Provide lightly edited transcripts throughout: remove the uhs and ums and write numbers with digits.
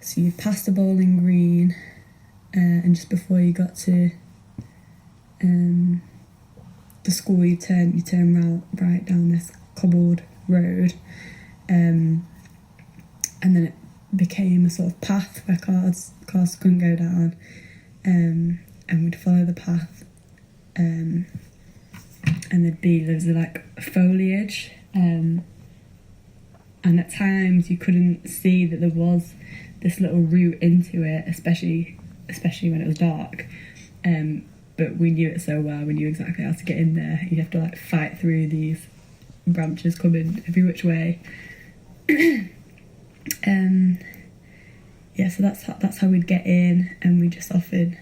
So you passed the bowling green, and just before you got to the school, you turn right down this cobbled road, and then it became a sort of path where cars couldn't go down, and we'd follow the path, and there'd be loads of like foliage, and at times you couldn't see that there was this little route into it, especially when it was dark, but we knew it so well. We knew exactly how to get in there. You'd have to like fight through these branches coming every which way. Yeah, so that's how we'd get in, and we just often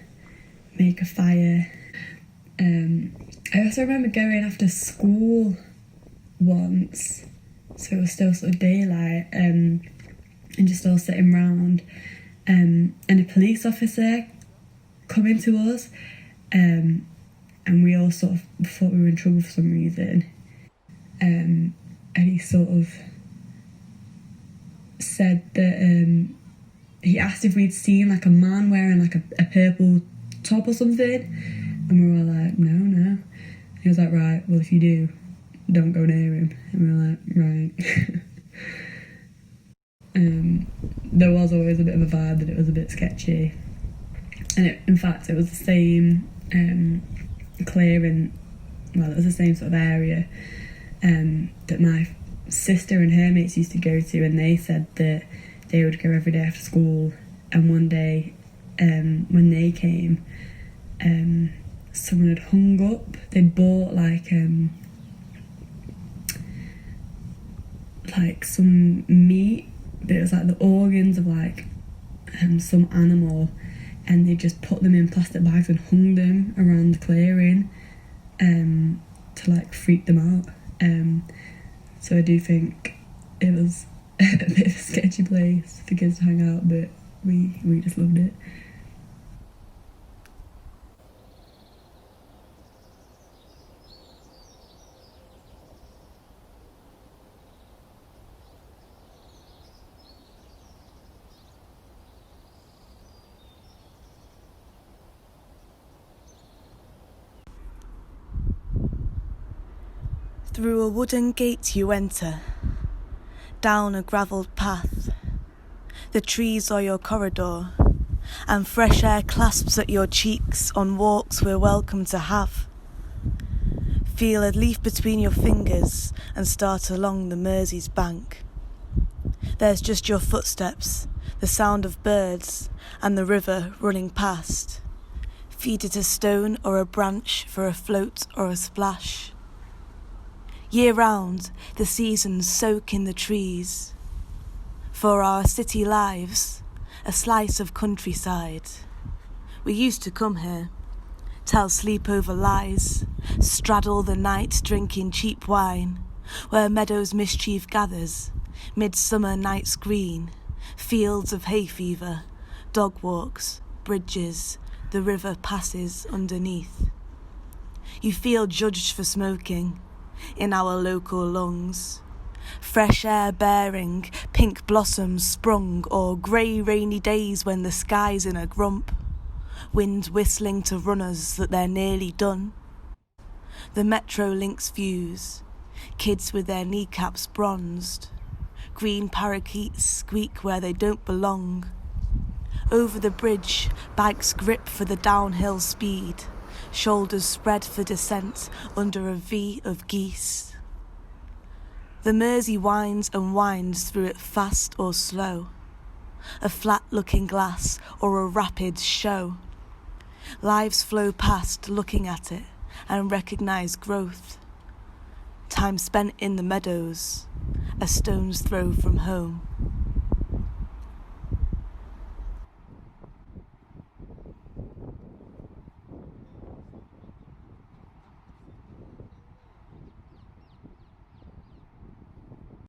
make a fire. I also remember going after school once, so it was still sort of daylight, and just all sitting round, and a police officer coming to us, and we all sort of thought we were in trouble for some reason, and he sort of said that he asked if we'd seen like a man wearing like a purple top or something, and we were all like, no. He was like, right, well, if you do, don't go near him. And we were like, right. There was always a bit of a vibe that it was a bit sketchy, and in fact it was the same clearing, well, it was the same sort of area that my sister and her mates used to go to, and they said that they would go every day after school, and one day when they came, someone had hung up. They'd bought like some meat, but it was like the organs of like some animal, and they just put them in plastic bags and hung them around the clearing to like freak them out. So I do think it was a bit of a sketchy place for kids to hang out, but we just loved it. Through a wooden gate you enter, down a gravelled path. The trees are your corridor, and fresh air clasps at your cheeks on walks we're welcome to have. Feel a leaf between your fingers and start along the Mersey's bank. There's just your footsteps, the sound of birds, and the river running past. Feed it a stone or a branch for a float or a splash. Year round, the seasons soak in the trees. For our city lives, a slice of countryside. We used to come here, tell sleepover lies, straddle the night drinking cheap wine, where meadows mischief gathers, midsummer nights green, fields of hay fever, dog walks, bridges, the river passes underneath. You feel judged for smoking in our local lungs. Fresh air bearing, pink blossoms sprung, or grey rainy days when the sky's in a grump. Wind whistling to runners that they're nearly done. The metro links fuse, kids with their kneecaps bronzed. Green parakeets squeak where they don't belong. Over the bridge, bags grip for the downhill speed. Shoulders spread for descent under a V of geese. The Mersey winds and winds through it fast or slow, a flat-looking glass or a rapid show. Lives flow past looking at it and recognise growth. Time spent in the meadows, a stone's throw from home.